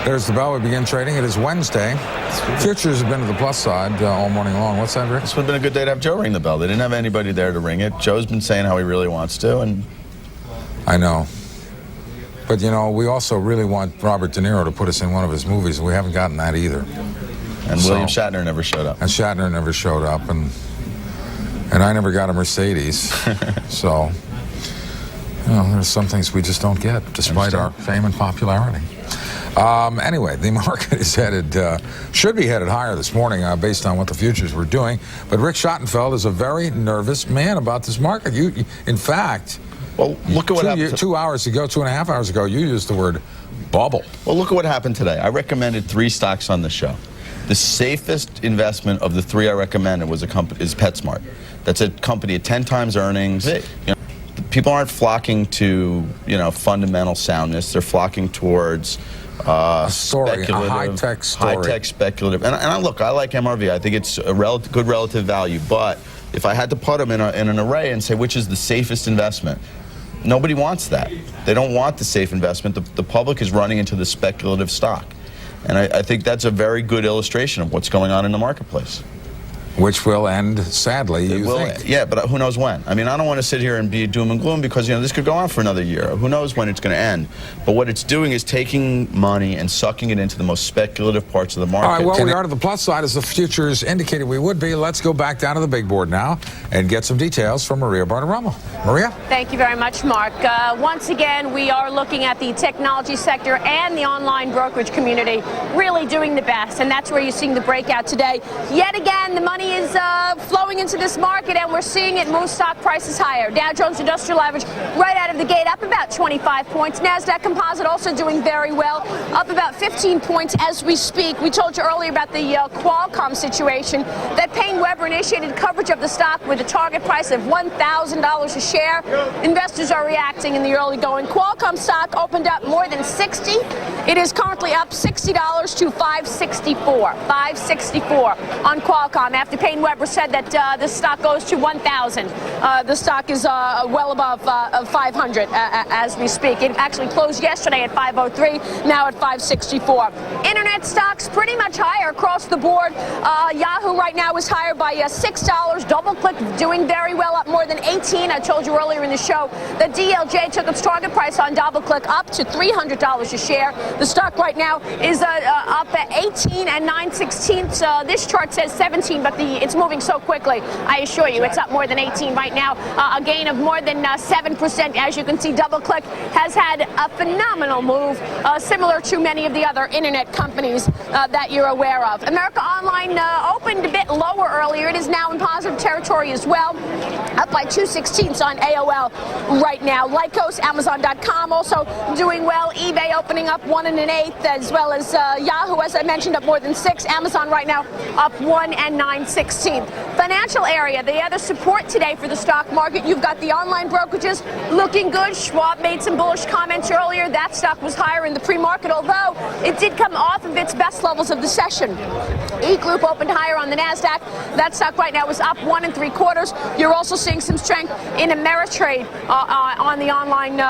There's the bell. We begin trading. It is Wednesday. Futures have been to the plus side all morning long. What's that, Rick? This would have been a good day to have Joe ring the bell. They didn't have anybody there to ring it. Joe's been saying how he really wants to, and I know. But, you know, we also really want Robert De Niro to put us in one of his movies, and we haven't gotten that either. And William Shatner never showed up. And Shatner never showed up, and I never got a Mercedes. So, you know, there's some things we just don't get, despite our fame and popularity. Anyway, the market is headed, should be headed higher this morning based on what the futures were doing. But Rick Schottenfeld is a very nervous man about this market. In fact, well, look at what happened 2 hours ago, 2.5 hours ago, you used the word bubble. Well, look at what happened today. I recommended 3 stocks on the show. The safest investment of the 3 I recommended was PetSmart. That's a company at 10 times earnings. You know, people aren't flocking to, you know, fundamental soundness. They're flocking towards a story, a high-tech story. High-tech speculative. And look, I like MRV. I think it's a good relative value. But if I had to put them in an array and say which is the safest investment, nobody wants that. They don't want the safe investment. The public is running into the speculative stock. And I think that's a very good illustration of what's going on in the marketplace. Which will end, sadly, you think. Yeah, but who knows when? I mean, I don't want to sit here and be doom and gloom because, you know, this could go on for another year. Who knows when it's going to end? But what it's doing is taking money and sucking it into the most speculative parts of the market. All right, well, we are to the plus side as the futures indicated we would be. Let's go back down to the big board now and get some details from Maria Bartiromo. Maria? Thank you very much, Mark. Once again, we are looking at the technology sector and the online brokerage community really doing the best, and that's where you're seeing the breakout today. Yet again, the money is flowing into this market, and we're seeing it move stock prices higher. Dow Jones Industrial Average right out of the gate up about 25 points. NASDAQ Composite also doing very well, up about 15 points as we speak. We told you earlier about the Qualcomm situation, that Payne Weber initiated coverage of the stock with a target price of $1,000 a share. Investors are reacting in the early going. Qualcomm stock opened up more than 60. It is currently up $60 to $564. $564 on Qualcomm after Payne Weber said that the stock goes to 1,000. The stock is well above 500 as we speak. It actually closed yesterday at 503, now at 564. Internet stocks pretty much higher across the board. Yahoo right now is higher by $6. DoubleClick doing very well, up more than 18. I told you earlier in the show that DLJ took its target price on DoubleClick up to $300 a share. The stock right now is up at 18 and 9/16. This chart says 17, but it's moving so quickly. I assure you, it's up more than 18 right now. A gain of more than 7%. As you can see, DoubleClick has had a phenomenal move, similar to many of the other internet companies that you're aware of. America Online opened a bit lower earlier. It is now in positive territory as well, up by 2/16 on AOL right now. Lycos, Amazon.com also doing well. eBay opening up 1 1/8, as well as Yahoo, as I mentioned, up more than 6. Amazon right now up 1 9/16. Financial area, the other support today for the stock market. You've got the online brokerages looking good. Schwab made some bullish comments earlier. That stock was higher in the pre-market, although it did come off of its best levels of the session. E-Group opened higher on the NASDAQ. That stock right now is up 1 3/4. You're also seeing some strength in Ameritrade on the online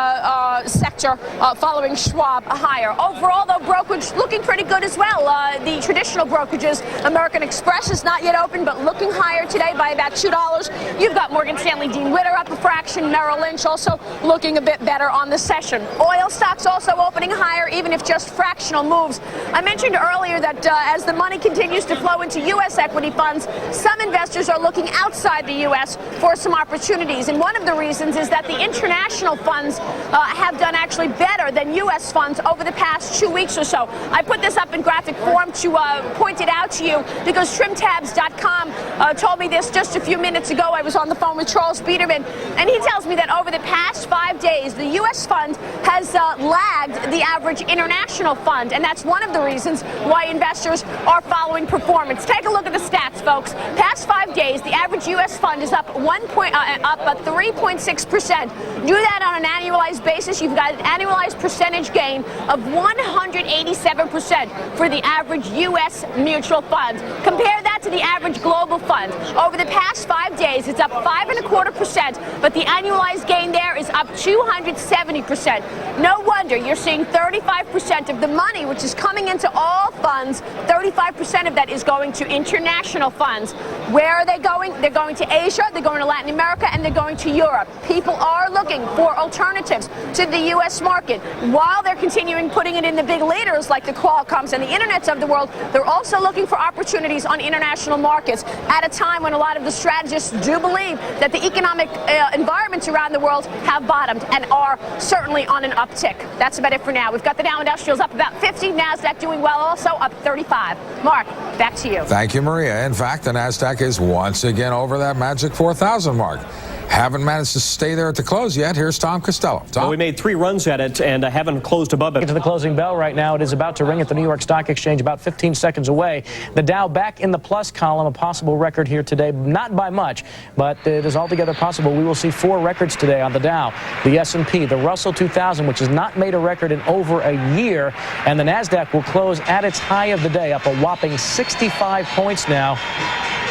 sector following Schwab higher. Overall, though, brokerage looking pretty good as well. The traditional brokerages, American Express is not yet open, but looking higher today by about $2. You've got Morgan Stanley Dean Witter up a fraction. Merrill Lynch also looking a bit better on the session. Oil stocks also opening higher, even if just fractional moves. I mentioned earlier that as the money continues to flow into U.S. equity funds, some investors are looking outside the U.S. for some opportunities. And one of the reasons is that the international funds have done actually better than U.S. funds over the past 2 weeks or so. I put this up in graphic form to point it out to you because trimtabs.com told me this just a few minutes ago. I was on the phone with Charles Biederman, and he tells me that over the past 5 days, the U.S. fund has lagged the average international fund, and that's one of the reasons why investors are following performance. Take a look at the stats, folks. Past 5 days, the average U.S. fund is up 3.6%. Do that on an annualized basis, you've got an annualized percentage gain of 187% for the average U.S. mutual fund. Compare that to the average global fund. Over the past 5 days, it's up 5.25%, but the annualized gain there is up 270%. No wonder you're seeing 35% of the money, which is coming into all funds, 35% of that is going to international funds. Where are they going? They're going to Asia, they're going to Latin America, and they're going to Europe. People are looking for alternatives to the U.S. market. While they're continuing putting it in the big leaders like the Qualcomms and the Internets of the world, they're also looking for opportunities on international markets at a time when a lot of the strategists do believe that the economic environments around the world have bottomed and are certainly on an uptick. That's about it for now. We've got the Dow Industrials up about 50, NASDAQ doing well, also up 35. Mark, back to you. Thank you, Maria. In fact, the NASDAQ is once again over that magic 4,000 mark. Haven't managed to stay there at the close yet. Here's Tom Costello. Tom? Well, we made 3 runs at it and haven't closed above it. Get to the closing bell right now. It is about to ring at the New York Stock Exchange, about 15 seconds away. The Dow back in the plus column, a possible record here today, not by much, but it is altogether possible. We will see 4 records today on the Dow. The S&P, the Russell 2000, which has not made a record in over a year, and the NASDAQ will close at its high of the day, up a whopping 65 points now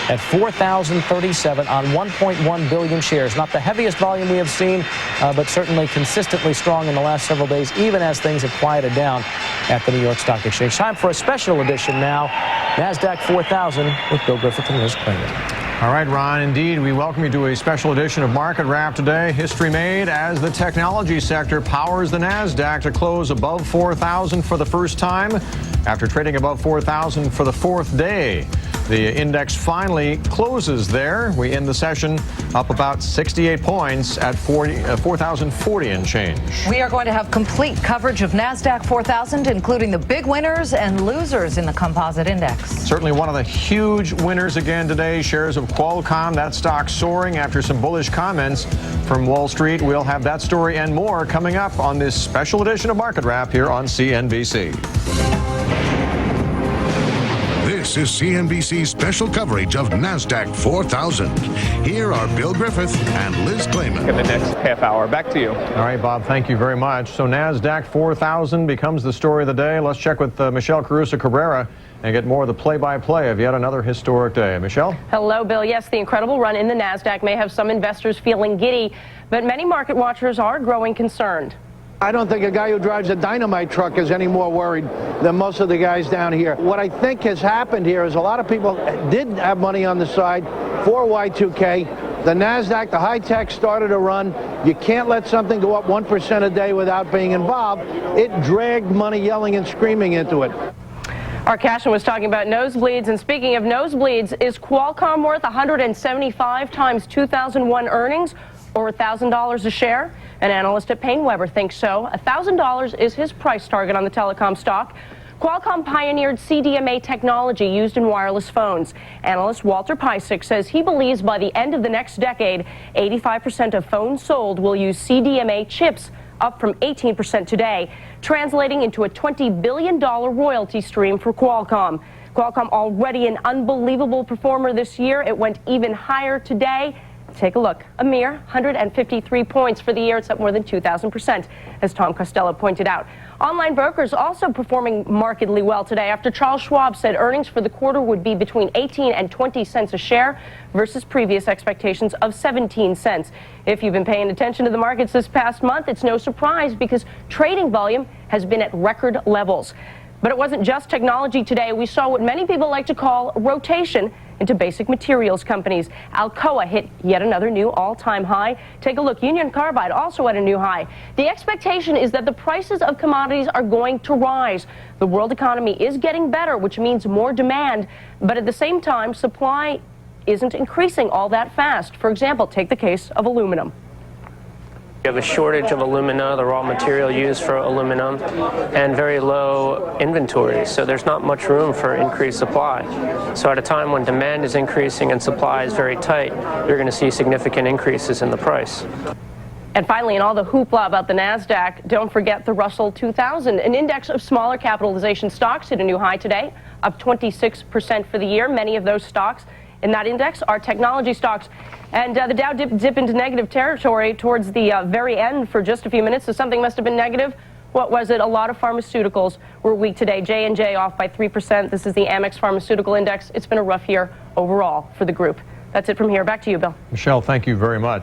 at 4,037 on 1.1 billion shares. Not the heaviest volume we have seen, but certainly consistently strong in the last several days, even as things have quieted down at the New York Stock Exchange. Time for a special edition now, NASDAQ 4000 with Bill Griffith and Liz Claman. All right, Ron, indeed, we welcome you to a special edition of Market Wrap today. History made as the technology sector powers the NASDAQ to close above 4,000 for the first time after trading above 4,000 for the 4th day. The index finally closes there. We end the session up about 68 points at 4,040 and change. We are going to have complete coverage of NASDAQ 4000, including the big winners and losers in the composite index. Certainly one of the huge winners again today, shares of Qualcomm. That stock soaring after some bullish comments from Wall Street. We'll have that story and more coming up on this special edition of Market Wrap here on CNBC. This is CNBC's special coverage of NASDAQ 4000. Here are Bill Griffith and Liz Claman. In the next half hour. Back to you. All right, Bob, thank you very much. So NASDAQ 4000 becomes the story of the day. Let's check with Michelle Caruso-Cabrera and get more of the play-by-play of yet another historic day. Michelle? Hello, Bill. Yes, the incredible run in the NASDAQ may have some investors feeling giddy, but many market watchers are growing concerned. I don't think a guy who drives a dynamite truck is any more worried than most of the guys down here. What I think has happened here is a lot of people did have money on the side for Y2K. The NASDAQ, the high tech started a run. You can't let something go up 1% a day without being involved. It dragged money yelling and screaming into it. Our Cashin was talking about nosebleeds, and speaking of nosebleeds, is Qualcomm worth 175 times 2001 earnings, or $1,000 a share? An analyst at Paine-Webber thinks so. $1,000 is his price target on the telecom stock. Qualcomm pioneered CDMA technology used in wireless phones. Analyst Walter Piecyk says he believes by the end of the next decade, 85% of phones sold will use CDMA chips, up from 18% today, translating into a $20 billion royalty stream for Qualcomm. Qualcomm already an unbelievable performer this year. It went even higher today. Take a look. A mere 153 points for the year. It's up more than 2,000%, as Tom Costello pointed out. Online brokers also performing markedly well today after Charles Schwab said earnings for the quarter would be between 18 and 20 cents a share versus previous expectations of 17 cents. If you've been paying attention to the markets this past month, it's no surprise because trading volume has been at record levels. But it wasn't just technology today. We saw what many people like to call rotation into basic materials companies. Alcoa hit yet another new all-time high. Take a look. Union Carbide also at a new high. The expectation is that the prices of commodities are going to rise. The world economy is getting better, which means more demand. But at the same time, supply isn't increasing all that fast. For example, take the case of aluminum. We have a shortage of alumina, the raw material used for aluminum, and very low inventories. So there's not much room for increased supply. So at a time when demand is increasing and supply is very tight, you're going to see significant increases in the price. And finally, in all the hoopla about the NASDAQ, don't forget the Russell 2000, an index of smaller capitalization stocks hit a new high today, up 26% for the year. Many of those stocks in that index are technology stocks. And the Dow dip into negative territory towards the very end for just a few minutes, so something must have been negative. What was it? A lot of pharmaceuticals were weak today. J&J off by 3%. This is the Amex Pharmaceutical Index. It's been a rough year overall for the group. That's it from here. Back to you, Bill. Michelle, thank you very much.